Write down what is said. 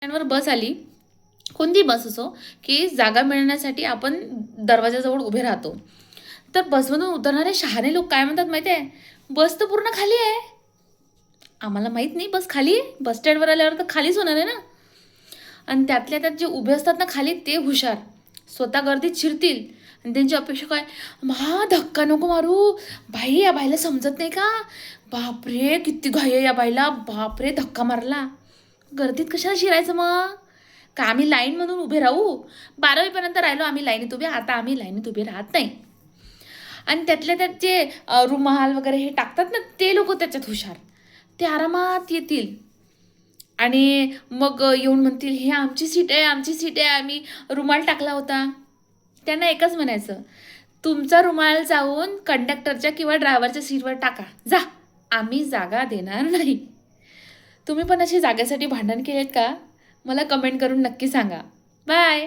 स्टँडवर बस आली, कोणती बस असो, की जागा मिळण्यासाठी आपण दरवाजाजवळ उभे राहतो. तर बसमधून उतरणारे शहाणे लोक काय म्हणतात माहिती आहे? बस तर पूर्ण खाली आहे. आम्हाला माहीत नाही बस खाली आहे. बस स्टँडवर आल्यावर तर खालीच होणार आहे ना. आणि त्यातल्या त्यात जे उभे असतात ना खाली ते हुशार. स्वतः गर्दीत शिरतील आणि त्यांची अपेक्षा काय, धक्का नको मारू. बाई या बाईला समजत नाही का? बापरे किती घाई आहे या बाईला, बापरे धक्का मारला. गर्दीत कशाला शिरायचं मग? का आम्ही लाईनमधून उभे राहू? 12वीपर्यंत राहिलो आम्ही लाईनीत उभे, आता आम्ही लाईनीत उभे राहत नाही. आणि त्यातल्या त्यात जे रुमाल वगैरे हे टाकतात ना ते लोक त्याच्यात हुशार. ते आरामात येतील आणि मग येऊन म्हणतील, हे आमची सीट आहे, आमची सीट आहे, आम्ही रुमाल टाकला होता. त्यांना एकच म्हणायचं, तुमचा रुमाल जाऊन कंडक्टरच्या किंवा ड्रायव्हरच्या सीटवर टाका, जा, आम्ही जागा देणार नाही. तुम्ही पण अशी जागेसाठी भांडण केलेत का? मला कमेंट करून नक्की सांगा. बाय.